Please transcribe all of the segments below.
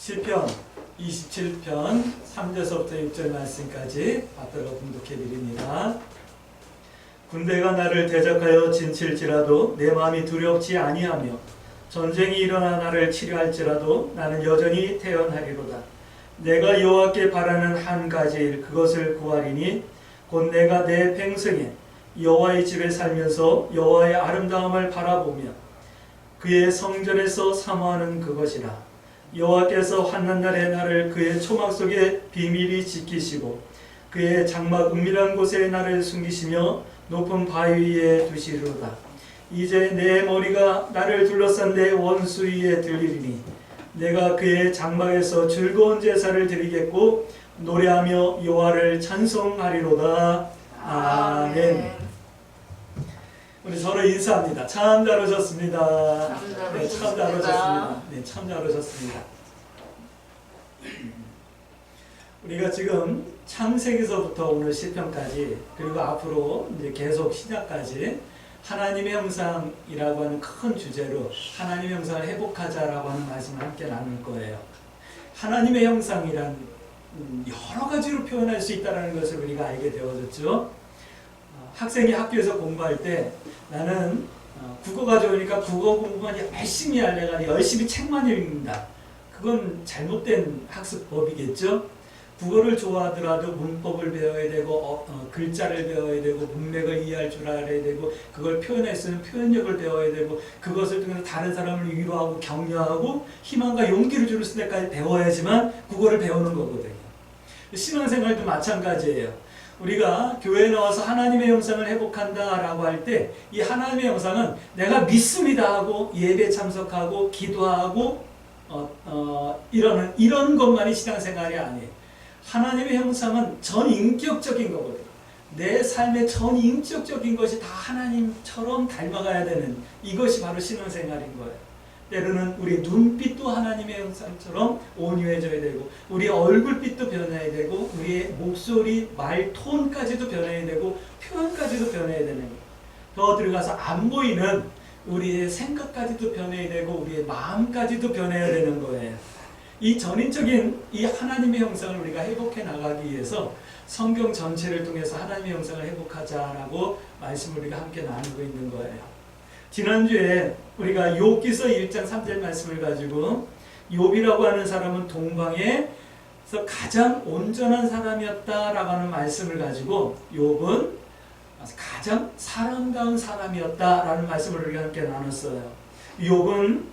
시편 27편 3절서부터 6절 말씀까지 받들어 봉독해 드립니다. 군대가 나를 대적하여 진칠지라도 내 마음이 두렵지 아니하며 전쟁이 일어나 나를 치료할지라도 나는 여전히 태연하리로다. 내가 여호와께 바라는 한 가지 일 그것을 구하리니 곧 내가 내 평생에 여호와의 집에 살면서 여호와의 아름다움을 바라보며 그의 성전에서 사모하는 그것이라. 여호와께서 환난 날에 나를 그의 초막 속에 비밀히 지키시고 그의 장막 은밀한 곳에 나를 숨기시며 높은 바위 위에 두시리로다. 이제 내 머리가 나를 둘러싼 내 원수 위에 들리리니 내가 그의 장막에서 즐거운 제사를 드리겠고 노래하며 여호와를 찬송하리로다. 아멘. 우리 서로 인사합니다. 참 잘 오셨습니다. 네, 참 잘 오셨습니다. 네, 참 잘 오셨습니다. 우리가 지금 창세기서부터 오늘 시편까지 그리고 앞으로 이제 계속 신약까지 하나님의 형상이라고 하는 큰 주제로 하나님의 형상을 회복하자라고 하는 말씀을 함께 나눌 거예요. 하나님의 형상이란 여러 가지로 표현할 수 있다는 것을 우리가 알게 되어졌죠. 학생이 학교에서 공부할 때 나는 국어가 좋으니까 국어 공부만 열심히 하려고 열심히 책만 읽는다. 그건 잘못된 학습법이겠죠. 국어를 좋아하더라도 문법을 배워야 되고 글자를 배워야 되고 문맥을 이해할 줄 알아야 되고 그걸 표현할 수 있는 표현력을 배워야 되고 그것을 통해서 다른 사람을 위로하고 격려하고 희망과 용기를 줄 때까지 배워야지만 국어를 배우는 거거든요. 신앙생활도 마찬가지예요. 우리가 교회에 나와서 하나님의 형상을 회복한다라고 할 때 이 하나님의 형상은 내가 믿습니다 하고 예배 참석하고 기도하고 이런 것만이 신앙생활이 아니에요. 하나님의 형상은 전인격적인 거거든요. 내 삶의 전인격적인 것이 다 하나님처럼 닮아가야 되는 이것이 바로 신앙생활인 거예요. 때로는 우리 눈빛도 하나님의 형상처럼 온유해져야 되고 우리 얼굴빛도 변해야 되고 우리의 목소리, 말 톤까지도 변해야 되고 표현까지도 변해야 되는 거예요. 더 들어가서 안 보이는 우리의 생각까지도 변해야 되고 우리의 마음까지도 변해야 되는 거예요. 이 전인적인 이 하나님의 형상을 우리가 회복해 나가기 위해서 성경 전체를 통해서 하나님의 형상을 회복하자라고 말씀을 우리가 함께 나누고 있는 거예요. 지난주에 우리가 욥기서 1장 3절 말씀을 가지고 욥이라고 하는 사람은 동방에서 가장 온전한 사람이었다라고 하는 말씀을 가지고 욥은 가장 사랑다운 사람이었다라는 말씀을 우리가 함께 나눴어요. 욥은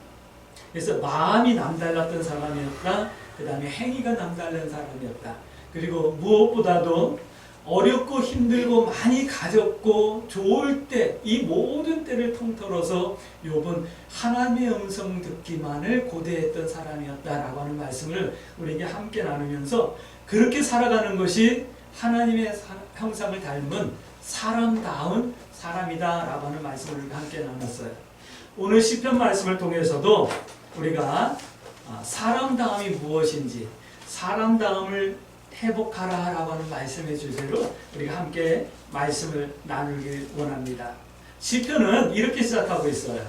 그래서 마음이 남달랐던 사람이었다. 그 다음에 행위가 남다른 사람이었다. 그리고 무엇보다도 어렵고 힘들고 많이 가졌고 좋을 때 이 모든 때를 통틀어서 욥은 하나님의 음성 듣기만을 고대했던 사람이었다라고 하는 말씀을 우리에게 함께 나누면서 그렇게 살아가는 것이 하나님의 형상을 닮은 사람다운 사람이다라고 하는 말씀을 우리가 함께 나눴어요. 오늘 시편 말씀을 통해서도 우리가 사람다움이 무엇인지 사람다움을 회복하라라고 하는 말씀의 주제로 우리가 함께 말씀을 나누길 원합니다. 시편은 이렇게 시작하고 있어요.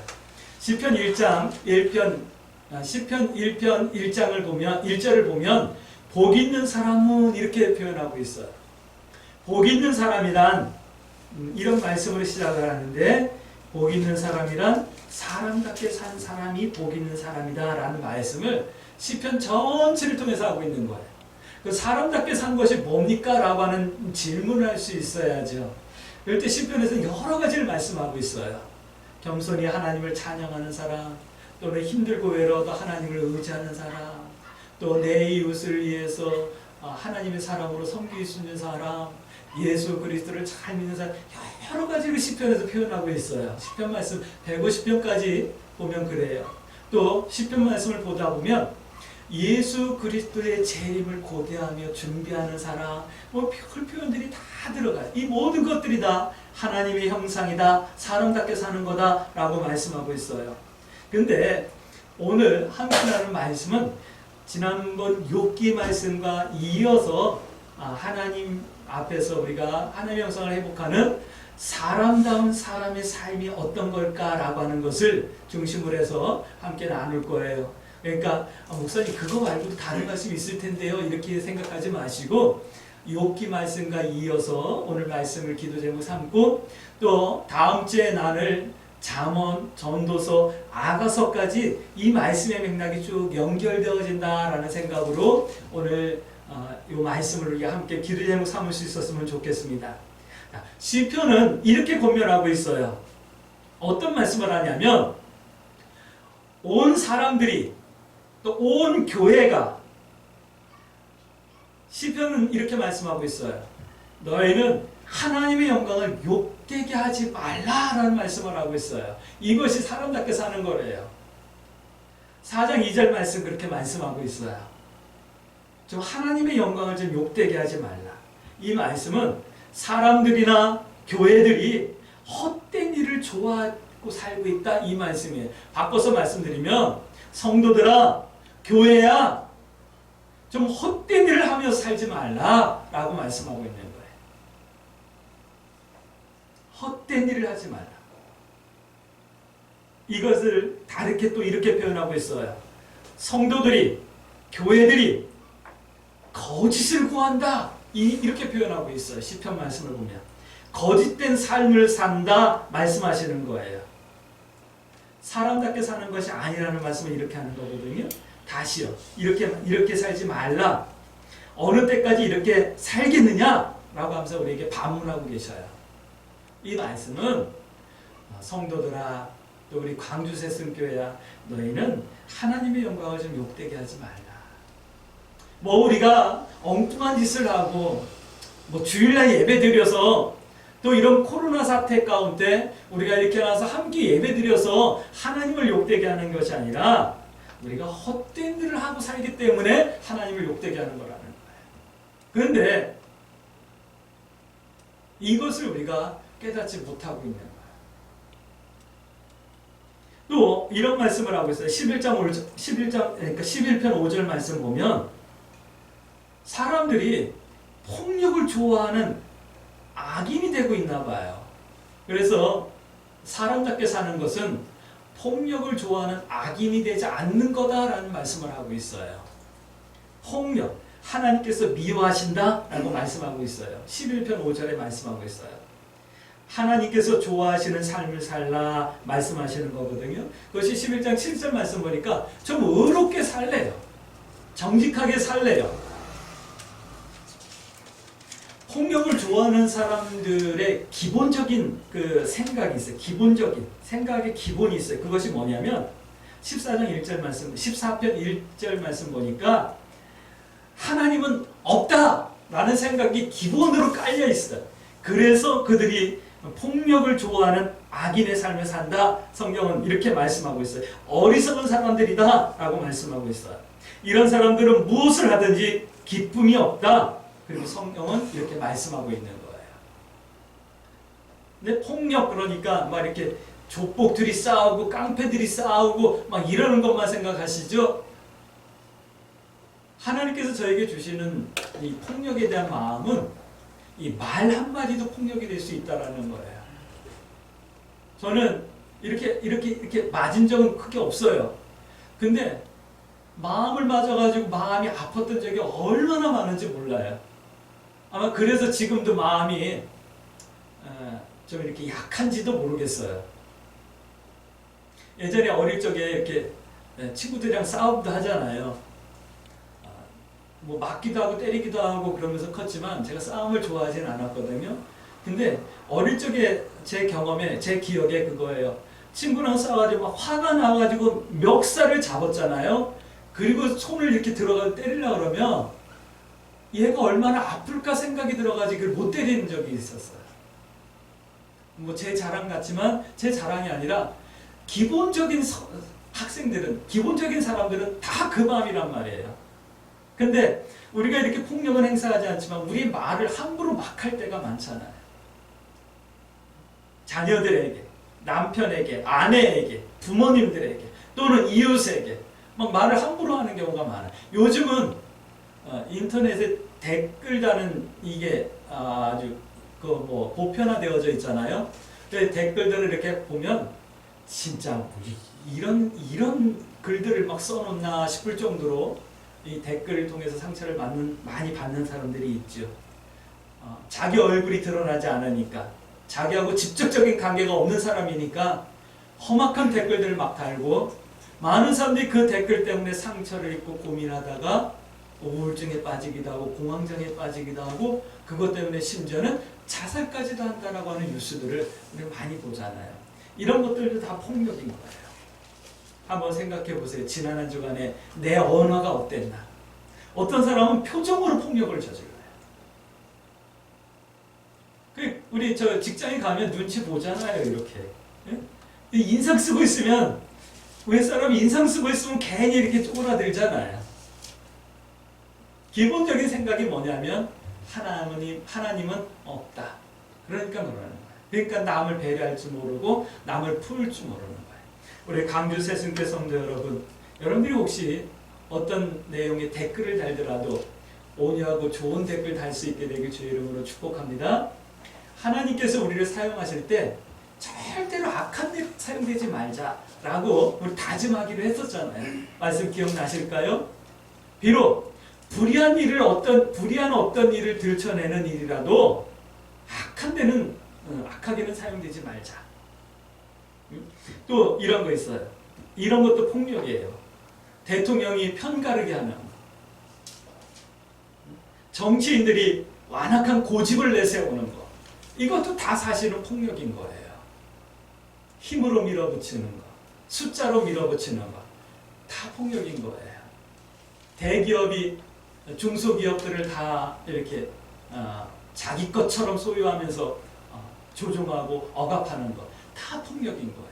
시편 1편 1장을 보면 1절을 보면 복 있는 사람은 이렇게 표현하고 있어요. 복 있는 사람이란 이런 말씀으로 시작을 하는데 복 있는 사람이란 사람답게 산 사람이 복 있는 사람이다 라는 말씀을 시편 전체를 통해서 하고 있는 거예요. 그 사람답게 산 것이 뭡니까? 라고 하는 질문을 할 수 있어야죠. 이럴 때 시편에서 여러 가지를 말씀하고 있어요. 겸손히 하나님을 찬양하는 사람, 또는 힘들고 외로워도 하나님을 의지하는 사람, 또 내 이웃을 위해서 하나님의 사랑으로 섬길 수 있는 사람, 예수 그리스도를 잘 믿는 사람, 여러 가지를 시편에서 표현하고 있어요. 시편 말씀 150편까지 보면 그래요. 또 시편 말씀을 보다 보면 예수 그리스도의 재림을 고대하며 준비하는 사람, 그 표현들이 다 들어가요. 이 모든 것들이 다 하나님의 형상이다, 사람답게 사는 거다 라고 말씀하고 있어요. 근데 오늘 함께 나누는 말씀은 지난번 욥기 말씀과 이어서 하나님 앞에서 우리가 하나님의 형상을 회복하는 사람다운 사람의 삶이 어떤 걸까라고 하는 것을 중심으로 해서 함께 나눌 거예요. 그러니까 목사님 그거 말고 다른 말씀 있을 텐데요. 이렇게 생각하지 마시고 욥기 말씀과 이어서 오늘 말씀을 기도 제목 삼고 또 다음 주에 나눌 잠언, 전도서, 아가서까지 이 말씀의 맥락이 쭉 연결되어진다라는 생각으로 오늘 이 말씀을 우리가 함께 기도 제목 삼을 수 있었으면 좋겠습니다. 시편은 이렇게 권면하고 있어요. 어떤 말씀을 하냐면 온 사람들이 또 온 교회가 시편은 이렇게 말씀하고 있어요. 너희는 하나님의 영광을 욕되게 하지 말라라는 말씀을 하고 있어요. 이것이 사람답게 사는 거래요. 4장 2절 말씀 그렇게 말씀하고 있어요. 좀 하나님의 영광을 좀 욕되게 하지 말라. 이 말씀은 사람들이나 교회들이 헛된 일을 좋아하고 살고 있다 이 말씀이에요. 바꿔서 말씀드리면 성도들아, 교회야, 좀 헛된 일을 하며 살지 말라라고 말씀하고 있는 거예요. 헛된 일을 하지 말라. 이것을 다르게 또 이렇게 표현하고 있어요. 성도들이, 교회들이 거짓을 구한다. 이렇게 표현하고 있어요. 시편 말씀을 보면. 거짓된 삶을 산다 말씀하시는 거예요. 사람답게 사는 것이 아니라는 말씀을 이렇게 하는 거거든요. 다시요. 이렇게 살지 말라. 어느 때까지 이렇게 살겠느냐? 라고 하면서 우리에게 반문하고 계셔요. 이 말씀은 성도들아, 또 우리 광주 새순교회야, 너희는 하나님의 영광을 좀 욕되게 하지 말라. 뭐 우리가 엉뚱한 짓을 하고 뭐 주일날 예배 드려서 또 이런 코로나 사태 가운데 우리가 이렇게 나와서 함께 예배 드려서 하나님을 욕되게 하는 것이 아니라 우리가 헛된 일을 하고 살기 때문에 하나님을 욕되게 하는 거라는 거예요. 그런데 이것을 우리가 깨닫지 못하고 있는 거예요. 또 이런 말씀을 하고 있어요. 11편 5절 말씀 보면 사람들이 폭력을 좋아하는 악인이 되고 있나 봐요. 그래서 사람답게 사는 것은 폭력을 좋아하는 악인이 되지 않는 거다라는 말씀을 하고 있어요. 폭력, 하나님께서 미워하신다라고 말씀하고 있어요. 11편 5절에 말씀하고 있어요. 하나님께서 좋아하시는 삶을 살라 말씀하시는 거거든요. 그것이 11장 7절 말씀 보니까 좀 의롭게 살래요. 정직하게 살래요. 폭력을 좋아하는 사람들의 기본적인 그 생각이 있어요. 기본적인 생각의 기본이 있어요. 그것이 뭐냐면 14장 1절 말씀, 14편 1절 말씀 보니까 하나님은 없다라는 생각이 기본으로 깔려 있어요. 그래서 그들이 폭력을 좋아하는 악인의 삶을 산다. 성경은 이렇게 말씀하고 있어요. 어리석은 사람들이다 라고 말씀하고 있어요. 이런 사람들은 무엇을 하든지 기쁨이 없다. 그리고 성경은 이렇게 말씀하고 있는 거예요. 근데 폭력, 그러니까 막 이렇게 족복들이 싸우고 깡패들이 싸우고 막 이러는 것만 생각하시죠? 하나님께서 저에게 주시는 이 폭력에 대한 마음은 이 말 한마디도 폭력이 될 수 있다라는 거예요. 저는 이렇게 맞은 적은 크게 없어요. 근데 마음을 맞아가지고 마음이 아팠던 적이 얼마나 많은지 몰라요. 아마 그래서 지금도 마음이 좀 이렇게 약한지도 모르겠어요. 예전에 어릴 적에 이렇게 친구들이랑 싸움도 하잖아요. 뭐 맞기도 하고 때리기도 하고 그러면서 컸지만 제가 싸움을 좋아하지는 않았거든요. 근데 어릴 적에 제 경험에, 제 기억에 그거예요. 친구랑 싸워가지고 막 화가 나가지고 멱살을 잡았잖아요. 그리고 손을 이렇게 들어가서 때리려고 그러면 얘가 얼마나 아플까 생각이 들어가지고 그걸 못 때리는 적이 있었어요. 뭐 제 자랑 같지만 제 자랑이 아니라 기본적인 학생들은, 기본적인 사람들은 다 그 마음이란 말이에요. 근데 우리가 이렇게 폭력은 행사하지 않지만 우리 말을 함부로 막 할 때가 많잖아요. 자녀들에게, 남편에게, 아내에게, 부모님들에게 또는 이웃에게 막 말을 함부로 하는 경우가 많아요. 요즘은 인터넷에 댓글 다는 이게 아주 보편화되어져 있잖아요. 댓글들을 이렇게 보면 진짜 이런 글들을 막 써놓나 싶을 정도로 이 댓글을 통해서 상처를 많이 받는 사람들이 있죠. 자기 얼굴이 드러나지 않으니까, 자기하고 직접적인 관계가 없는 사람이니까 험악한 댓글들을 막 달고, 많은 사람들이 그 댓글 때문에 상처를 입고 고민하다가 우울증에 빠지기도 하고 공황장애에 빠지기도 하고, 그것 때문에 심지어는 자살까지도 한다라고 하는 뉴스들을 우리가 많이 보잖아요. 이런 것들도 다 폭력인 거예요. 한번 생각해 보세요. 지난 한 주간에 내 언어가 어땠나? 어떤 사람은 표정으로 폭력을 저질러요. 우리 저 직장에 가면 눈치 보잖아요. 이렇게 인상 쓰고 있으면, 왜 사람이 인상 쓰고 있으면 괜히 이렇게 쪼그라들잖아요. 기본적인 생각이 뭐냐면 하나님은 없다. 그러니까 그러는 거예요. 그러니까 남을 배려할 줄 모르고 남을 풀 줄 모르는 거예요. 우리 광주 새순교 성도 여러분, 여러분들이 혹시 어떤 내용의 댓글을 달더라도 온유하고 좋은 댓글 달 수 있게 되길 주의 이름으로 축복합니다. 하나님께서 우리를 사용하실 때 절대로 악한 데 사용되지 말자라고 우리 다짐하기로 했었잖아요. 말씀 기억나실까요? 비록 불의한 어떤 일을 들춰내는 일이라도 악하게는 사용되지 말자. 또 이런 거 있어요. 이런 것도 폭력이에요. 대통령이 편가르게 하는, 정치인들이 완악한 고집을 내세우는 거, 이것도 다 사실은 폭력인 거예요. 힘으로 밀어붙이는 거, 숫자로 밀어붙이는 거, 다 폭력인 거예요. 대기업이 중소기업들을 다 이렇게 자기 것처럼 소유하면서 조종하고 억압하는 거, 다 폭력인 거예요.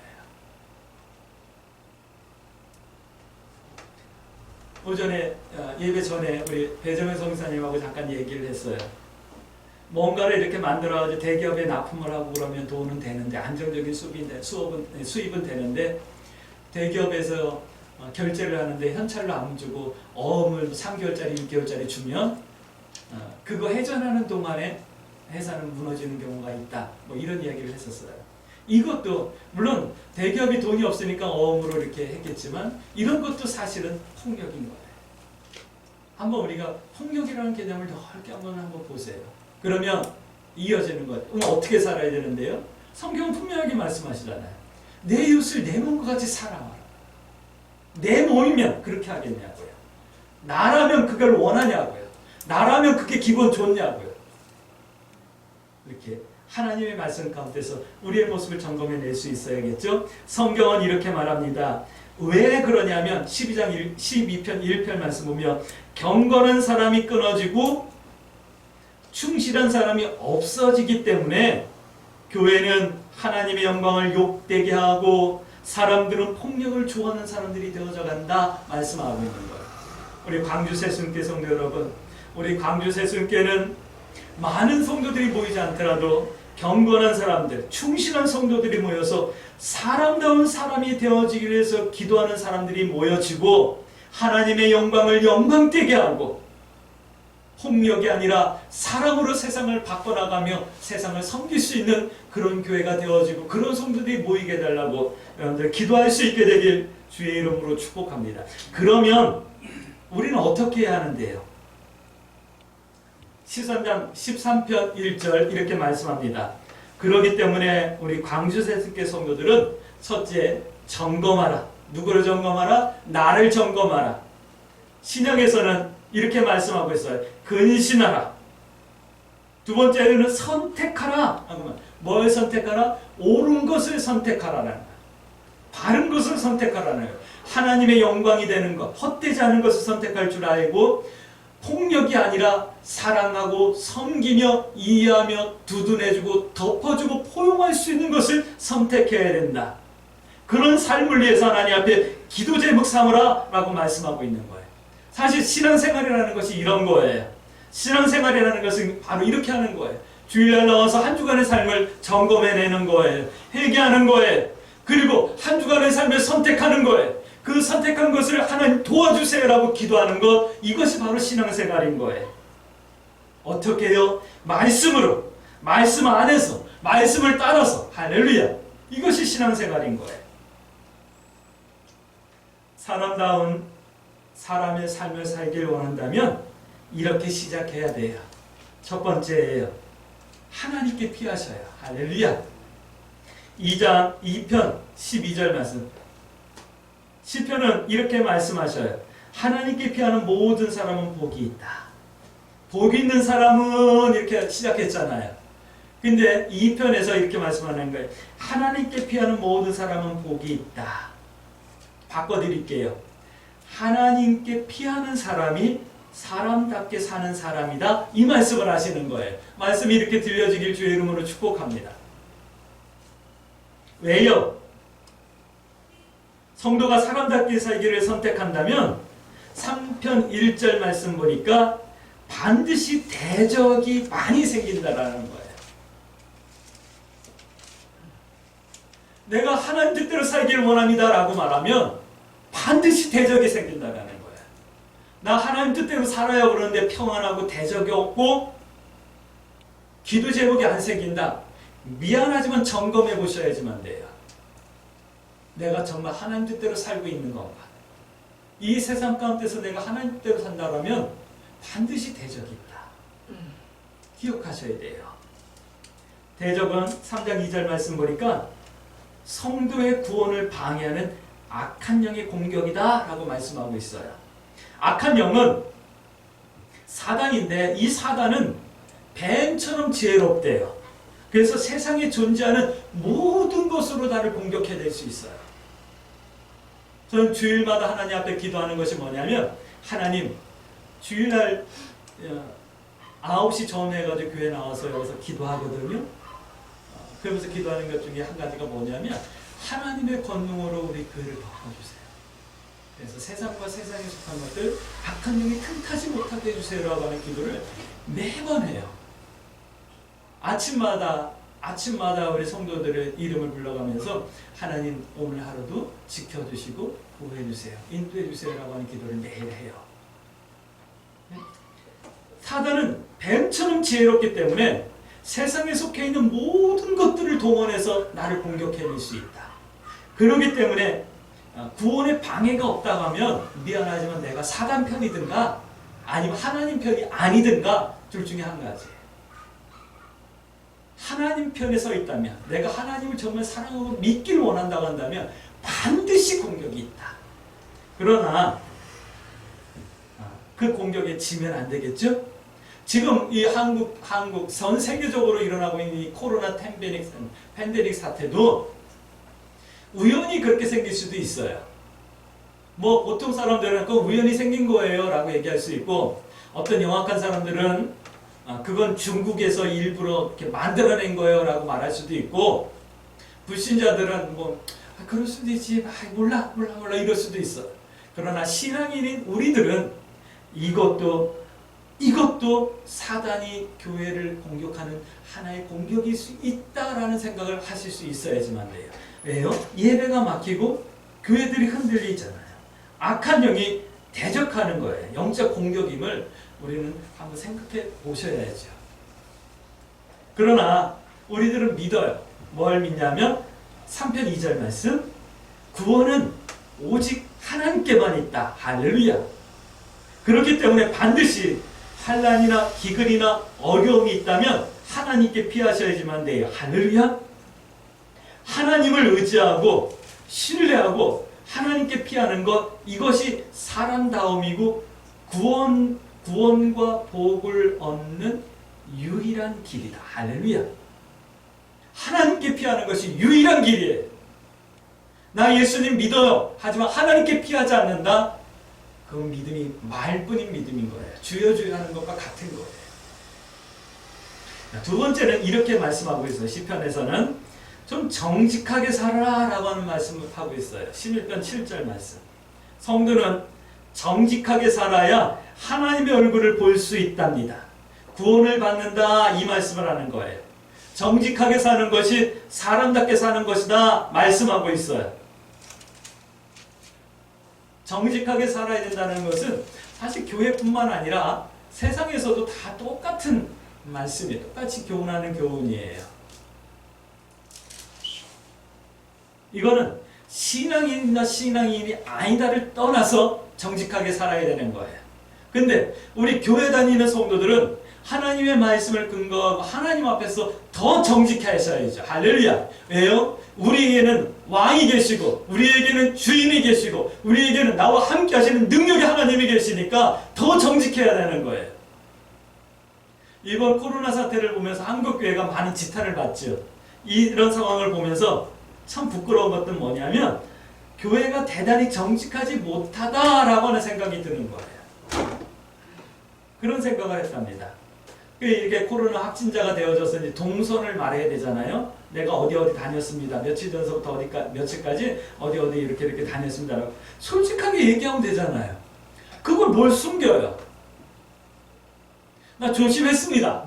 오전에 예배 전에 우리 배정현 성사님하고 잠깐 얘기를 했어요. 뭔가를 이렇게 만들어가지고 대기업에 납품을 하고 그러면 돈은 되는데, 안정적인 수입은 되는데, 대기업에서 결제를 하는데 현찰로 안 주고 어음을 3개월짜리 6개월짜리 주면 그거 회전하는 동안에 회사는 무너지는 경우가 있다. 뭐 이런 이야기를 했었어요. 이것도 물론 대기업이 돈이 없으니까 어음으로 이렇게 했겠지만, 이런 것도 사실은 폭력인 거예요. 한번 우리가 폭력이라는 개념을 넓게 한번 보세요. 그러면 이어지는 거예요. 그럼 어떻게 살아야 되는데요? 성경은 분명하게 말씀하시잖아요. 내 이웃을 내 몸과 같이 사랑하라. 내 몸이면 그렇게 하겠냐고요. 나라면 그걸 원하냐고요. 나라면 그게 기분 좋냐고요. 이렇게 하나님의 말씀 가운데서 우리의 모습을 점검해낼 수 있어야겠죠. 성경은 이렇게 말합니다. 왜 그러냐면 12편 1편 말씀 보면, 경건한 사람이 끊어지고 충실한 사람이 없어지기 때문에 교회는 하나님의 영광을 욕되게 하고 사람들은 폭력을 좋아하는 사람들이 되어져 간다 말씀하고 있는 거예요. 우리 광주 새순교 성도 여러분, 우리 광주 새순교는 많은 성도들이 모이지 않더라도 경건한 사람들, 충실한 성도들이 모여서 사람다운 사람이 되어지기 위해서 기도하는 사람들이 모여지고, 하나님의 영광을 영광되게 하고, 폭력이 아니라 사랑으로 세상을 바꿔나가며 세상을 섬길 수 있는 그런 교회가 되어지고, 그런 성도들이 모이게 해달라고 여러분들 기도할 수 있게 되길 주의 이름으로 축복합니다. 그러면 우리는 어떻게 해야 하는데요? 13편 1절 이렇게 말씀합니다. 그렇기 때문에 우리 광주 새순교 성도들은 첫째, 점검하라. 누구를 점검하라? 나를 점검하라. 신약에서는 이렇게 말씀하고 있어요. 근신하라. 두 번째로는 선택하라. 뭘 선택하라? 옳은 것을 선택하라는 거예요. 바른 것을 선택하라는 거예요. 하나님의 영광이 되는 것, 헛되지 않은 것을 선택할 줄 알고, 폭력이 아니라 사랑하고 섬기며 이해하며 두둔해주고 덮어주고 포용할 수 있는 것을 선택해야 된다. 그런 삶을 위해서 하나님 앞에 기도 제목 삼으라 라고 말씀하고 있는 거예요. 사실 신앙생활이라는 것이 이런 거예요. 신앙생활이라는 것은 바로 이렇게 하는 거예요. 주일날 나와서 한 주간의 삶을 점검해내는 거예요. 회개하는 거예요. 그리고 한 주간의 삶을 선택하는 거예요. 그 선택한 것을 하나님 도와주세요라고 기도하는 것, 이것이 바로 신앙생활인 거예요. 어떻게 해요? 말씀으로, 말씀 안에서, 말씀을 따라서. 할렐루야. 이것이 신앙생활인 거예요. 사람다운 사람의 삶을 살길 원한다면 이렇게 시작해야 돼요. 첫 번째예요. 하나님께 피하셔요. 할렐루야. 2편 12절 말씀. 시편은 이렇게 말씀하셔요. 하나님께 피하는 모든 사람은 복이 있다. 복이 있는 사람은 이렇게 시작했잖아요. 근데 2편에서 이렇게 말씀하는 거예요. 하나님께 피하는 모든 사람은 복이 있다. 바꿔드릴게요. 하나님께 피하는 사람이 사람답게 사는 사람이다. 이 말씀을 하시는 거예요. 말씀이 이렇게 들려지길 주의 이름으로 축복합니다. 왜요? 성도가 사람답게 살기를 선택한다면 3편 1절 말씀 보니까 반드시 대적이 많이 생긴다라는 거예요. 내가 하나님 뜻대로 살기를 원합니다 라고 말하면 반드시 대적이 생긴다라는 거예요. 나 하나님 뜻대로 살아요 그러는데 평안하고 대적이 없고 기도 제목이 안 생긴다. 미안하지만 점검해 보셔야지만 돼요. 내가 정말 하나님 뜻대로 살고 있는 건가? 이 세상 가운데서 내가 하나님 뜻대로 산다면 반드시 대적이 있다. 기억하셔야 돼요. 대적은 3장 2절 말씀 보니까 성도의 구원을 방해하는 악한 영의 공격이다 라고 말씀하고 있어요. 악한 영은 사단인데 이 사단은 뱀처럼 지혜롭대요. 그래서 세상에 존재하는 모든 것으로 나를 공격해낼 수 있어요. 저는 주일마다 하나님 앞에 기도하는 것이 뭐냐면 하나님 주일날 9시 전해가지고 교회 나와서 여기서 기도하거든요. 그러면서 기도하는 것 중에 한 가지가 뭐냐면 하나님의 권능으로 우리 교회를 덮어주세요. 그래서 세상과 세상에 속한 것들 악한 영이 틈타지 못하게 해주세요라고 하는 기도를 매번 해요. 아침마다 우리 성도들의 이름을 불러가면서 하나님 오늘 하루도 지켜주시고 보호해주세요. 인도해주세요라고 하는 기도를 매일 해요. 사단은 뱀처럼 지혜롭기 때문에 세상에 속해 있는 모든 것들을 동원해서 나를 공격해낼 수 있다. 그렇기 때문에 구원에 방해가 없다고 하면 미안하지만 내가 사단 편이든가 아니면 하나님 편이 아니든가 둘 중에 한 가지. 하나님 편에 서 있다면 내가 하나님을 정말 사랑하고 믿기를 원한다고 한다면 반드시 공격이 있다. 그러나 그 공격에 지면 안 되겠죠? 지금 이 한국 전 세계적으로 일어나고 있는 이 코로나 팬데믹 사태도 우연히 그렇게 생길 수도 있어요. 뭐 보통 사람들은 그거 우연히 생긴 거예요 라고 얘기할 수 있고 어떤 영악한 사람들은 그건 중국에서 일부러 이렇게 만들어낸 거예요 라고 말할 수도 있고 불신자들은 뭐 그럴 수도 있지 몰라 이럴 수도 있어. 그러나 신앙인인 우리들은 이것도 사단이 교회를 공격하는 하나의 공격일 수 있다라는 생각을 하실 수 있어야지만 돼요. 왜요? 예배가 막히고 교회들이 흔들리잖아요. 악한 영이 대적하는 거예요. 영적 공격임을 우리는 한번 생각해 보셔야죠. 그러나 우리들은 믿어요. 뭘 믿냐면 3편 2절 말씀 구원은 오직 하나님께만 있다. 할렐루야. 그렇기 때문에 반드시 환난이나 기근이나 어려움이 있다면 하나님께 피하셔야지만 돼요. 할렐루야. 하나님을 의지하고 신뢰하고 하나님께 피하는 것 이것이 사람다움이고 구원과 복을 얻는 유일한 길이다. 할렐루야. 하나님께 피하는 것이 유일한 길이에요. 나 예수님 믿어요. 하지만 하나님께 피하지 않는다. 그 믿음이 말뿐인 믿음인 거예요. 주여 주여 하는 것과 같은 거예요. 두 번째는 이렇게 말씀하고 있어요. 시편에서는 좀 정직하게 살아라 라고 하는 말씀을 하고 있어요. 11편 7절 말씀. 성도는 정직하게 살아야 하나님의 얼굴을 볼 수 있답니다. 구원을 받는다 이 말씀을 하는 거예요. 정직하게 사는 것이 사람답게 사는 것이다 말씀하고 있어요. 정직하게 살아야 된다는 것은 사실 교회뿐만 아니라 세상에서도 다 똑같은 말씀이에요. 똑같이 교훈하는 교훈이에요. 이거는 신앙인이나 신앙인이 아니다를 떠나서 정직하게 살아야 되는 거예요. 근데 우리 교회 다니는 성도들은 하나님의 말씀을 근거하고 하나님 앞에서 더 정직하셔야죠. 할렐루야. 왜요? 우리에게는 왕이 계시고 우리에게는 주인이 계시고 우리에게는 나와 함께 하시는 능력이 하나님이 계시니까 더 정직해야 되는 거예요. 이번 코로나 사태를 보면서 한국교회가 많은 지탄을 받죠. 이런 상황을 보면서 참 부끄러운 것은 뭐냐면 교회가 대단히 정직하지 못하다라고 하는 생각이 드는 거예요. 그런 생각을 했답니다. 이게 코로나 확진자가 되어져서 이제 동선을 말해야 되잖아요. 내가 어디 다녔습니다. 며칠 전서부터 며칠까지 어디 이렇게 다녔습니다. 솔직하게 얘기하면 되잖아요. 그걸 뭘 숨겨요? 나 조심했습니다.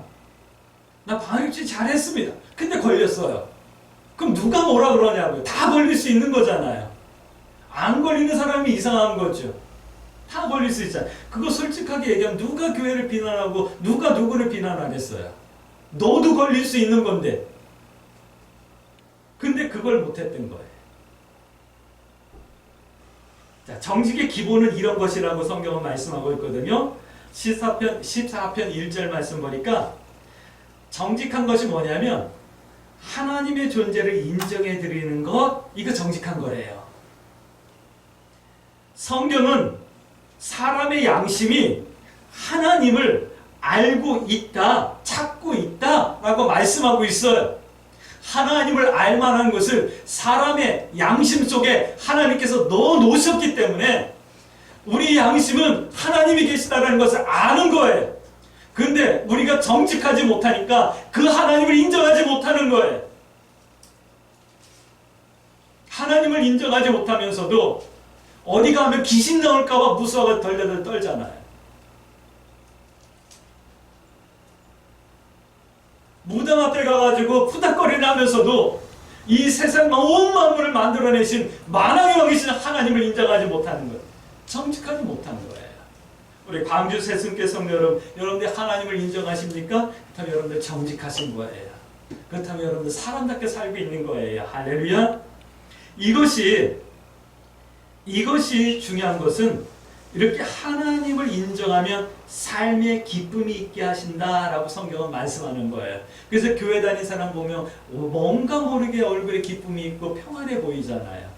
나 방역주의 잘했습니다. 근데 걸렸어요. 그럼 누가 뭐라 그러냐고요. 다 걸릴 수 있는 거잖아요. 안 걸리는 사람이 이상한 거죠. 다 걸릴 수 있잖아요. 그거 솔직하게 얘기하면 누가 교회를 비난하고 누가 누구를 비난하겠어요. 너도 걸릴 수 있는 건데. 근데 그걸 못했던 거예요. 자, 정직의 기본은 이런 것이라고 성경은 말씀하고 있거든요. 14편 1절 말씀 보니까 정직한 것이 뭐냐면 하나님의 존재를 인정해 드리는 것, 이거 정직한 거래요. 성경은 사람의 양심이 하나님을 알고 있다, 찾고 있다 라고 말씀하고 있어요. 하나님을 알만한 것을 사람의 양심 속에 하나님께서 넣어 놓으셨기 때문에 우리 양심은 하나님이 계시다는 것을 아는 거예요. 근데 우리가 정직하지 못하니까 그 하나님을 인정하지 못하는 거예요. 하나님을 인정하지 못하면서도 어디 가면 귀신 나올까봐 무서워서 덜덜덜 떨잖아요. 무당 앞에 가가지고 푸닥거리를 하면서도 이 세상 온 만물을 만들어내신 만왕의 왕이신 하나님을 인정하지 못하는 거예요. 정직하지 못하는 거예요. 우리 광주 새순교 성도 여러분들 하나님을 인정하십니까? 그렇다면 여러분들 정직하신 거예요. 그렇다면 여러분들 사람답게 살고 있는 거예요. 할렐루야. 이것이 중요한 것은 이렇게 하나님을 인정하면 삶에 기쁨이 있게 하신다라고 성경은 말씀하는 거예요. 그래서 교회 다니는 사람 보면 뭔가 모르게 얼굴에 기쁨이 있고 평안해 보이잖아요.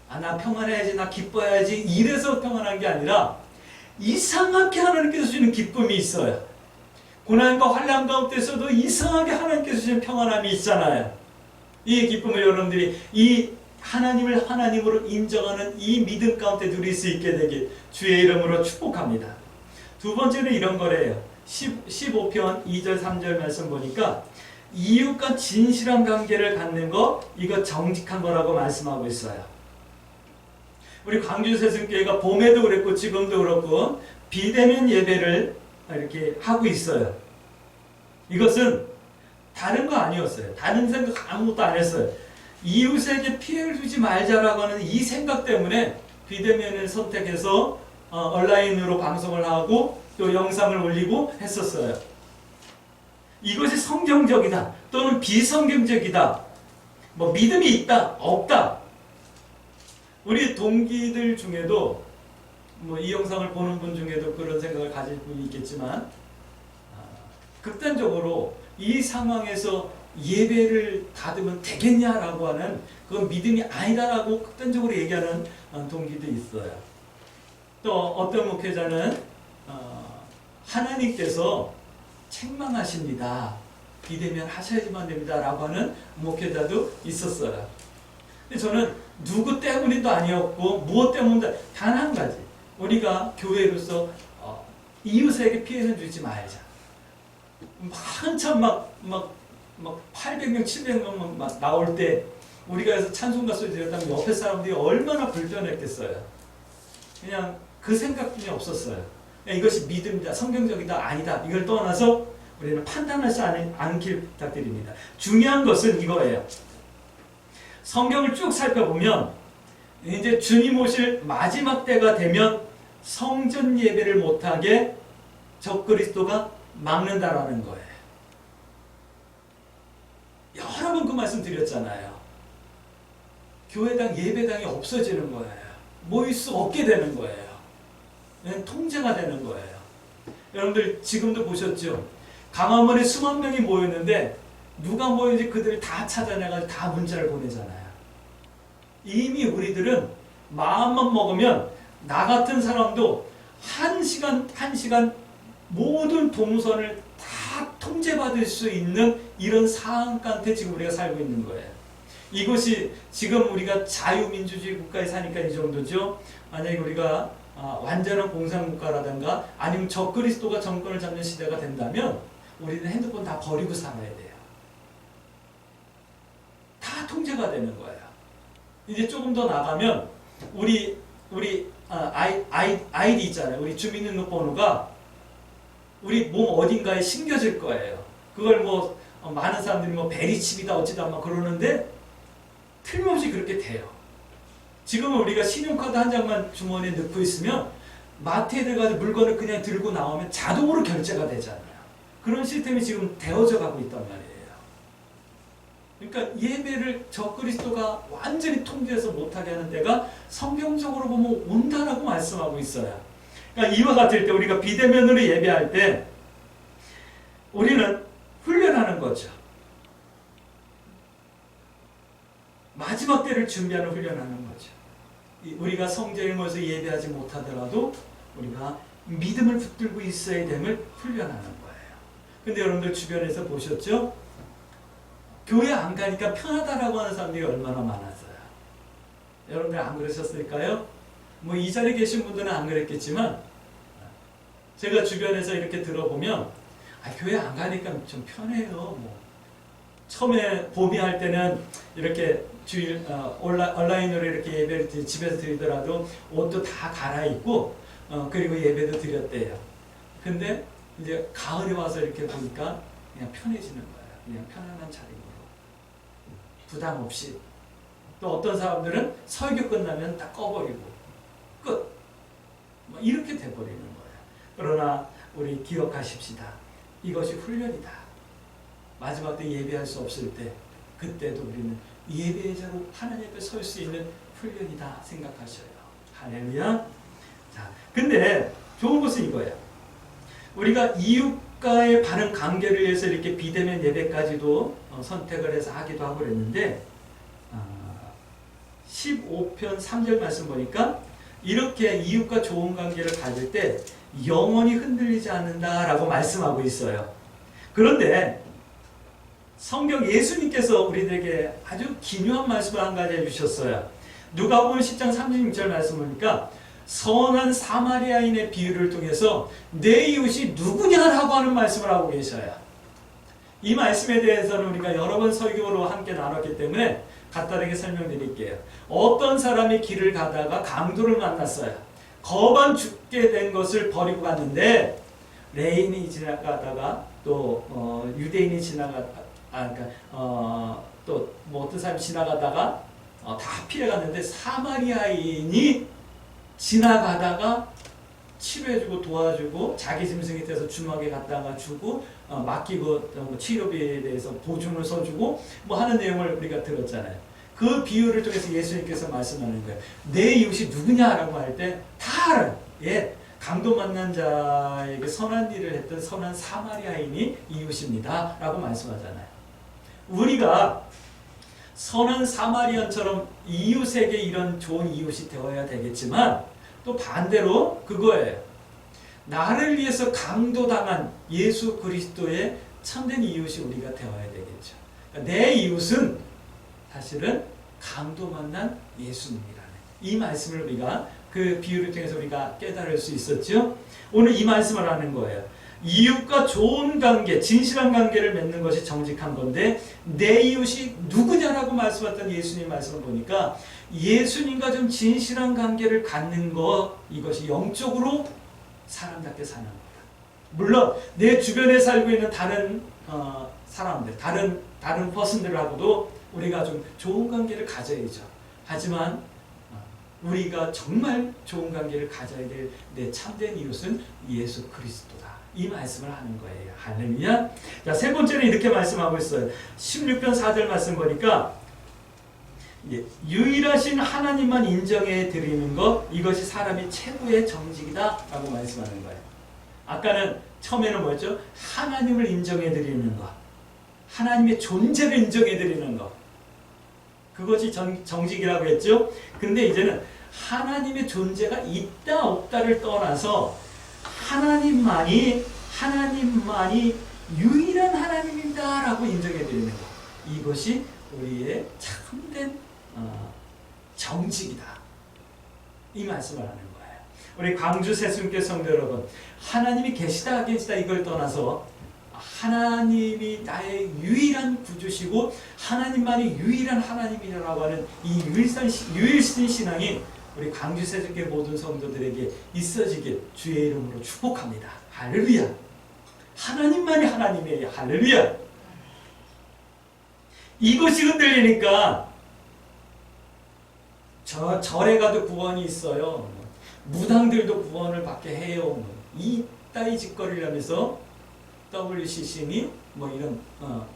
나 평안해야지, 나 기뻐야지 이래서 평안한 게 아니라 이상하게 하나님께서 주시는 기쁨이 있어요. 고난과 환난 가운데서도 이상하게 하나님께서 주시는 평안함이 있잖아요. 이 기쁨을 여러분들이 이 하나님을 하나님으로 인정하는 이 믿음 가운데 누릴 수 있게 되길 주의 이름으로 축복합니다. 두 번째는 이런 거래요. 15편 2절 3절 말씀 보니까 이웃과 진실한 관계를 갖는 거, 이거 정직한 거라고 말씀하고 있어요. 우리 광주 새순교회가 봄에도 그랬고 지금도 그렇고 비대면 예배를 이렇게 하고 있어요. 이것은 다른 거 아니었어요. 다른 생각 아무것도 안 했어요. 이웃에게 피해를 주지 말자라고 하는 이 생각 때문에 비대면을 선택해서 온라인으로 방송을 하고 또 영상을 올리고 했었어요. 이것이 성경적이다 또는 비성경적이다, 뭐 믿음이 있다 없다, 우리 동기들 중에도 뭐 이 영상을 보는 분 중에도 그런 생각을 가질 분이 있겠지만 극단적으로 이 상황에서 예배를 받으면 되겠냐라고 하는 그건 믿음이 아니다라고 극단적으로 얘기하는 동기도 있어요. 또 어떤 목회자는 하나님께서 책망하십니다. 비대면 하셔야지만 됩니다 라고 하는 목회자도 있었어요. 근데 저는 누구 때문이도 아니었고 무엇 때문이도 단 한 가지, 우리가 교회로서 이웃에게 피해는 주지 말자. 한참 막 800명 700명 막 나올 때 우리가 해서 찬송가 소리 들었다면 옆에 사람들이 얼마나 불편했겠어요. 그냥 그 생각뿐이 없었어요. 이것이 믿음이다, 성경적이다, 아니다, 이걸 떠나서 우리는 판단하지 않길 부탁드립니다. 중요한 것은 이거예요. 성경을 쭉 살펴보면 이제 주님 오실 마지막 때가 되면 성전 예배를 못하게 적그리스도가 막는다라는 거예요. 여러 번 그 말씀 드렸잖아요. 교회당 예배당이 없어지는 거예요. 모일 수 없게 되는 거예요. 통제가 되는 거예요. 여러분들 지금도 보셨죠? 강화문에 수만 명이 모였는데 누가 모였는지 그들을 다 찾아내가지고 다 문자를 보내잖아요. 이미 우리들은 마음만 먹으면 나 같은 사람도 한 시간 모든 동선을 다 통제받을 수 있는 이런 상황한테 지금 우리가 살고 있는 거예요. 이것이 지금 우리가 자유민주주의 국가에 사니까 이 정도죠. 만약에 우리가 완전한 공산국가라든가 아니면 적그리스도가 정권을 잡는 시대가 된다면 우리는 핸드폰 다 버리고 살아야 돼요. 다 통제가 되는 거예요. 이제 조금 더 나가면 우리 아이디 있잖아요. 우리 주민등록번호가 우리 몸 어딘가에 심겨질 거예요. 그걸 뭐 많은 사람들이 뭐 베리칩이다 어찌다 막 그러는데 틀림없이 그렇게 돼요. 지금은 우리가 신용카드 한 장만 주머니에 넣고 있으면 마트에 들어가서 물건을 그냥 들고 나오면 자동으로 결제가 되잖아요. 그런 시스템이 지금 되어져 가고 있단 말이에요. 그러니까 예배를 적그리스도가 완전히 통제해서 못하게 하는 때가 성경적으로 보면 온다라고 말씀하고 있어요. 그러니까 이와 같을 때 우리가 비대면으로 예배할 때 우리는 훈련하는 거죠. 마지막 때를 준비하는 훈련하는 거죠. 우리가 성전에 모여서 예배하지 못하더라도 우리가 믿음을 붙들고 있어야 됨을 훈련하는 거예요. 근데 여러분들 주변에서 보셨죠? 교회 안 가니까 편하다라고 하는 사람들이 얼마나 많았어요. 여러분들 안 그러셨을까요? 뭐 이 자리에 계신 분들은 안 그랬겠지만 제가 주변에서 이렇게 들어보면 교회 안 가니까 좀 편해요. 뭐 처음에 봄이 할 때는 이렇게 주일 온라인으로 이렇게 예배를 집에서 드리더라도 옷도 다 갈아입고 그리고 예배도 드렸대요. 근데 이제 가을에 와서 이렇게 보니까 그냥 편해지는 거예요. 그냥 편안한 자리로 부담 없이. 또 어떤 사람들은 설교 끝나면 다 꺼버리고 끝. 뭐 이렇게 돼버리는 거예요. 그러나 우리 기억하십시다. 이것이 훈련이다. 마지막 때 예배할 수 없을 때 그때도 우리는 예배자로 하나님 앞에 설 수 있는 훈련이다 생각하셔요. 할렐루야. 자, 근데 좋은 것은 이거예요. 우리가 이웃과의 바른 관계를 위해서 이렇게 비대면 예배까지도 선택을 해서 하기도 하고 그랬는데 15편 3절 말씀 보니까 이렇게 이웃과 좋은 관계를 가질 때 영원히 흔들리지 않는다라고 말씀하고 있어요. 그런데 성경 예수님께서 우리들에게 아주 기묘한 말씀을 한 가지 해주셨어요. 누가복음 10장 36절 말씀 보니까 선한 사마리아인의 비유를 통해서 내 이웃이 누구냐라고 하는 말씀을 하고 계셔요. 이 말씀에 대해서는 우리가 여러 번 설교로 함께 나눴기 때문에 간단하게 설명드릴게요. 어떤 사람이 길을 가다가 강도를 만났어요. 거반 죽게 된 것을 버리고 갔는데 레인이 지나가다가 또 유대인이 또 뭐 어떤 사람이 지나가다가 다 피해갔는데 사마리아인이 지나가다가 치료해주고 도와주고 자기 짐승이 돼서 주막에 갖다가 주고 맡기고 치료비에 대해서 보증을 서주고 뭐 하는 내용을 우리가 들었잖아요. 그 비유를 통해서 예수님께서 말씀하는 거예요. 내 이웃이 누구냐라고 할 때 다 알아요. 예, 강도 만난 자에게 선한 일을 했던 선한 사마리아인이 이웃입니다 라고 말씀하잖아요. 우리가 선한 사마리아처럼 이웃에게 이런 좋은 이웃이 되어야 되겠지만 또 반대로 그거예요. 나를 위해서 강도당한 예수 그리스도의 참된 이웃이 우리가 되어야 되겠죠. 그러니까 내 이웃은 사실은 강도 만난 예수님이라는 이 말씀을 우리가 그 비유를 통해서 우리가 깨달을 수 있었죠. 오늘 이 말씀을 하는 거예요. 이웃과 좋은 관계, 진실한 관계를 맺는 것이 정직한 건데 내 이웃이 누구냐라고 말씀하셨던 예수님 말씀을 보니까 예수님과 좀 진실한 관계를 갖는 것, 이것이 영적으로 사람답게 사는 거다. 물론 내 주변에 살고 있는 다른 사람들, 다른 퍼슨들하고도 우리가 좀 좋은 관계를 가져야죠. 하지만 우리가 정말 좋은 관계를 가져야 될 내 참된 이웃은 예수 그리스도다. 이 말씀을 하는 거예요. 할렐루야. 자, 세 번째는 이렇게 말씀하고 있어요. 16편 4절 말씀 보니까 예, 유일하신 하나님만 인정해 드리는 것, 이것이 사람의 최고의 정직이다라고 말씀하는 거예요. 아까는 처음에는 뭐였죠? 하나님을 인정해 드리는 것, 하나님의 존재를 인정해 드리는 것, 그것이 정직이라고 했죠. 근데 이제는 하나님의 존재가 있다 없다를 떠나서 하나님만이 유일한 하나님이다라고 인정해 드리는 것, 이것이 우리의 참된 정직이다, 이 말씀을 하는 거예요. 우리 광주 새순교 성도 여러분, 하나님이 계시다 계시다 이걸 떠나서 하나님이 나의 유일한 구주시고 하나님만이 유일한 하나님이라고 하는 이 유일신 신앙이 우리 광주 새순교 모든 성도들에게 있어지길 주의 이름으로 축복합니다. 할렐루야. 하나님만이 하나님이에요. 할렐루야. 이것이 흔들리니까 절에 가도 구원이 있어요, 무당들도 구원을 받게 해요, 이따위 짓거리를 하면서 WCC니 이런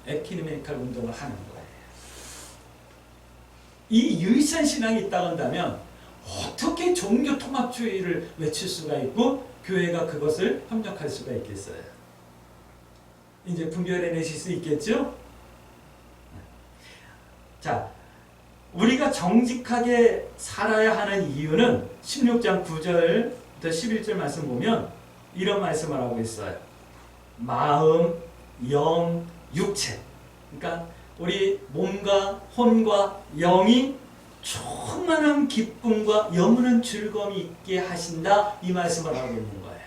에키메니칼 운동을 하는 거예요. 이 유일한 신앙이 있다고 한다면 어떻게 종교 통합주의를 외칠 수가 있고 교회가 그것을 협력할 수가 있겠어요? 이제 분별해내실 수 있겠죠? 자, 우리가 정직하게 살아야 하는 이유는 16장 9절부터 11절 말씀 보면 이런 말씀을 하고 있어요. 마음, 영, 육체. 그러니까 우리 몸과 혼과 영이 충만한 기쁨과 영원한 즐거움이 있게 하신다, 이 말씀을 하고 있는 거예요.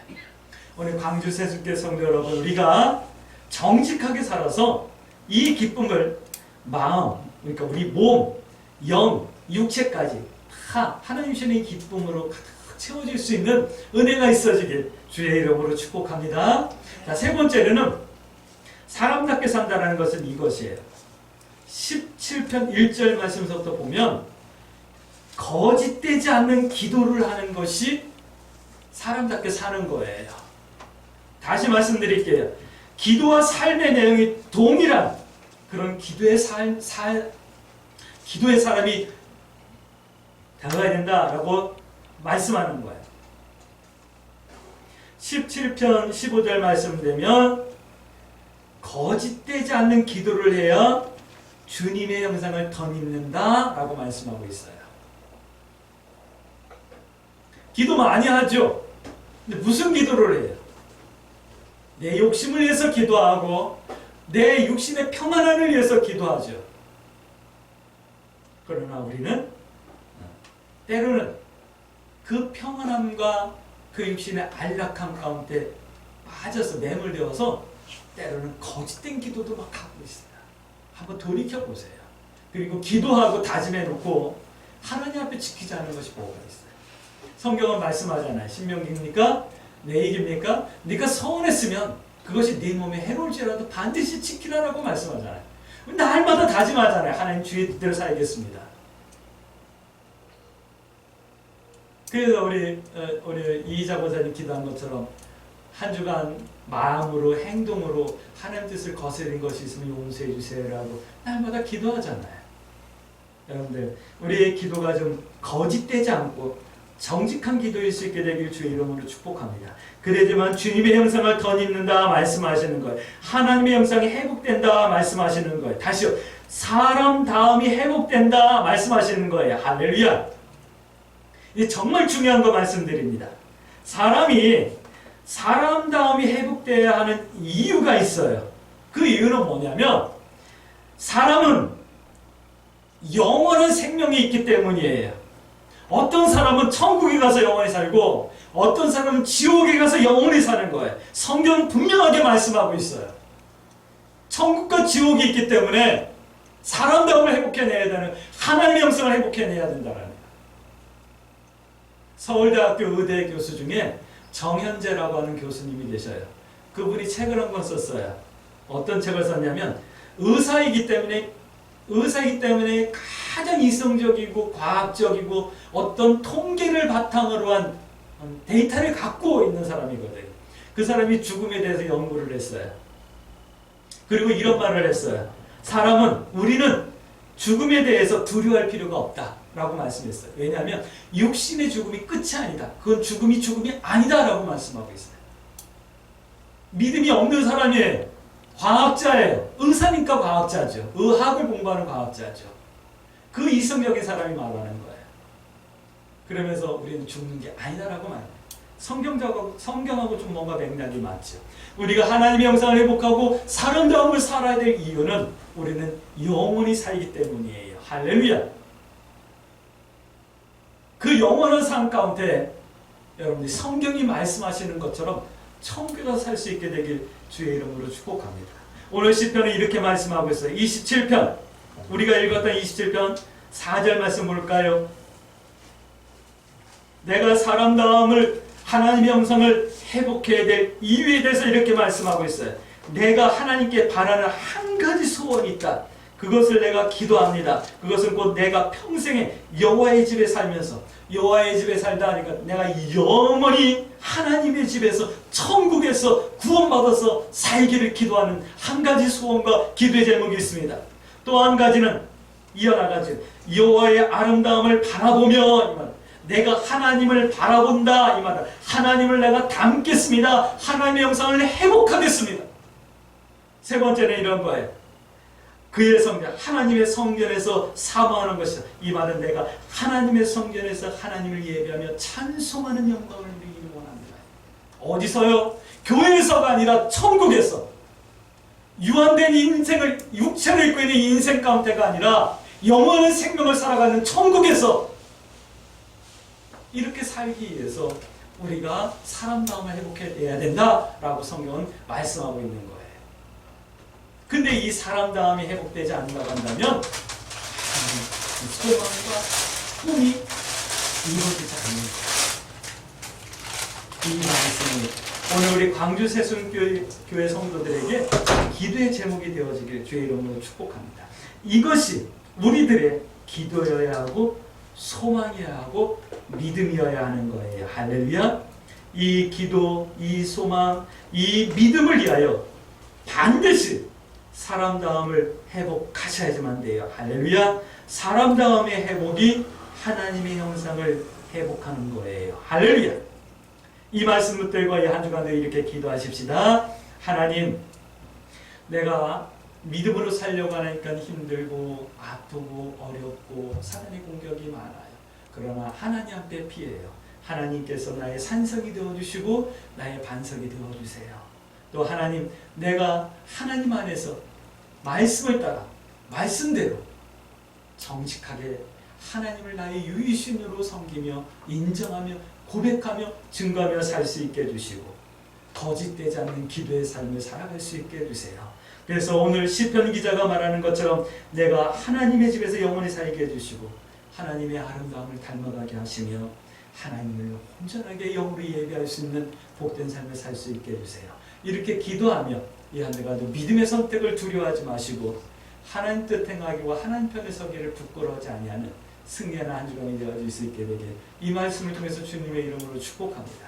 오늘 광주 새순교 성도 여러분, 우리가 정직하게 살아서 이 기쁨을 마음, 그러니까 우리 몸, 영, 육체까지 다 하나님 주시는 기쁨으로 가득 채워질 수 있는 은혜가 있어지길 주의 이름으로 축복합니다. 자, 세 번째로는 사람답게 산다는 것은 이것이에요. 17편 1절 말씀부터 보면 거짓되지 않는 기도를 하는 것이 사람답게 사는 거예요. 다시 말씀드릴게요. 기도와 삶의 내용이 동일한 그런 기도의 사람이 되어야 된다라고 말씀하는 거예요. 17편 15절 말씀되면 거짓되지 않는 기도를 해야 주님의 형상을 덧입는다라고 말씀하고 있어요. 기도 많이 하죠. 근데 무슨 기도를 해요? 내 욕심을 위해서 기도하고 내 육신의 평안을 위해서 기도하죠. 그러나 우리는 때로는 그 평안함과 그 육신의 안락함 가운데 빠져서 매몰되어서 때로는 거짓된 기도도 막 하고 있어요. 한번 돌이켜보세요. 그리고 기도하고 다짐해놓고 하나님 앞에 지키지 않은 것이 뭐가 있어요? 성경은 말씀하잖아요. 신명기입니까? 내 얘기입니까? 네가 서운했으면 그것이 네 몸에 해로울지라도 반드시 지키라라고 말씀하잖아요. 날마다 다짐하잖아요. 하나님 주의 뜻대로 살겠습니다. 그래서 우리 이희자 권사님 기도한 것처럼 한 주간 마음으로 행동으로 하나님 뜻을 거스린 것이 있으면 용서해 주세요라고 날마다 기도하잖아요. 여러분들, 우리의 기도가 좀 거짓되지 않고 정직한 기도일 수 있게 되길 주의 이름으로 축복합니다. 그래야지만 주님의 형상을 덧입는다 말씀하시는 거예요. 하나님의 형상이 회복된다 말씀하시는 거예요. 다시요. 사람다움이 회복된다 말씀하시는 거예요. 할렐루야. 이게 정말 중요한 거 말씀드립니다. 사람다움이 회복되어야 하는 이유가 있어요. 그 이유는 뭐냐면 사람은 영원한 생명이 있기 때문이에요. 어떤 사람은 천국에 가서 영원히 살고 어떤 사람은 지옥에 가서 영원히 사는 거예요. 성경은 분명하게 말씀하고 있어요. 천국과 지옥이 있기 때문에 사람다움을 회복해내야 되는, 하나님의 형상을 회복해내야 된다는 거예요. 서울대학교 의대 교수 중에 정현재라고 하는 교수님이 계셔요. 그분이 책을 한 권 썼어요. 어떤 책을 썼냐면 의사이기 때문에 가장 이성적이고 과학적이고 어떤 통계를 바탕으로 한 데이터를 갖고 있는 사람이거든요. 그 사람이 죽음에 대해서 연구를 했어요. 그리고 이런 말을 했어요. 우리는 죽음에 대해서 두려워할 필요가 없다라고 말씀했어요. 왜냐하면 육신의 죽음이 끝이 아니다. 그건 죽음이 아니다라고 말씀하고 있어요. 믿음이 없는 사람이에요. 과학자예요. 의사니까 과학자죠. 의학을 공부하는 과학자죠. 그 이성적인 사람이 말하는 거예요. 그러면서 우리는 죽는 게 아니다라고 말해요. 성경하고 좀 뭔가 맥락이 맞죠. 우리가 하나님의 형상을 회복하고 사람다움을 살아야 될 이유는 우리는 영원히 살기 때문이에요. 할렐루야. 그 영원한 삶 가운데 여러분들이 성경이 말씀하시는 것처럼 천국에서 살 수 있게 되길 주의 이름으로 축복합니다. 오늘 시편은 이렇게 말씀하고 있어요. 27편 우리가 읽었던 27편 4절 말씀 볼까요? 내가 사람다움을 하나님의 형상을 회복해야 될 이유에 대해서 이렇게 말씀하고 있어요. 내가 하나님께 바라는 한 가지 소원이 있다. 그것을 내가 기도합니다. 그것은 곧 내가 평생에 여호와의 집에 살면서 여호와의 집에 살다 하니까 내가 영원히 하나님의 집에서 천국에서 구원받아서 살기를 기도하는 한 가지 소원과 기도의 제목이 있습니다. 또 한 가지는 이어나가죠. 여호와의 아름다움을 바라보며 이 말. 내가 하나님을 바라본다 이 말은 하나님을 내가 닮겠습니다. 하나님의 형상을 회복하겠습니다. 세 번째는 이런 거예요. 그의 성전, 하나님의 성전에서 사모하는 것이다. 이 말은 내가 하나님의 성전에서 하나님을 예배하며 찬송하는 영광을 누리기를 원합니다. 어디서요? 교회에서가 아니라 천국에서. 유한된 인생을, 육체를 입고 있는 인생 가운데가 아니라 영원한 생명을 살아가는 천국에서 이렇게 살기 위해서 우리가 사람다움을 회복해야 된다라고 성경은 말씀하고 있는 거예요. 근데 이 사람다움이 회복되지 않는다고 한다면 소망과 꿈이 이루어지지 않는 거예요. 이 말씀이 오늘 우리 광주 세순교회 성도들에게 기도의 제목이 되어지길 주의 이름으로 축복합니다. 이것이 우리들의 기도여야 하고 소망이어야 하고 믿음이어야 하는 거예요. 할렐루야. 이 기도, 이 소망, 이 믿음을 위하여 반드시 사람다움을 회복하셔야지만 돼요. 할렐루야. 사람다움의 회복이 하나님의 형상을 회복하는 거예요. 할렐루야. 이 말씀 붙들고 이 한 주간도 이렇게 기도하십시다. 하나님, 내가 믿음으로 살려고 하니까 힘들고 아프고 어렵고 사단의 공격이 많아요. 그러나 하나님 앞에 피해요. 하나님께서 나의 산성이 되어주시고 나의 반석이 되어주세요. 또 하나님, 내가 하나님 안에서 말씀을 따라 말씀대로 정직하게 하나님을 나의 유일신으로 섬기며 인정하며 고백하며 증거하며 살 수 있게 해주시고 거짓되지 않는 기도의 삶을 살아갈 수 있게 해주세요. 그래서 오늘 시편 기자가 말하는 것처럼 내가 하나님의 집에서 영원히 살게 해주시고 하나님의 아름다움을 닮아가게 하시며 하나님을 온전하게 영으로 예배할 수 있는 복된 삶을 살 수 있게 해주세요. 이렇게 기도하며 이 한 주간도 믿음의 선택을 두려워하지 마시고 하나님 뜻 행하기와 하나님 편에 서기를 부끄러워하지 아니하는 승리하는 한 주간이 되어질 수 있게 되길 이 말씀을 통해서 주님의 이름으로 축복합니다.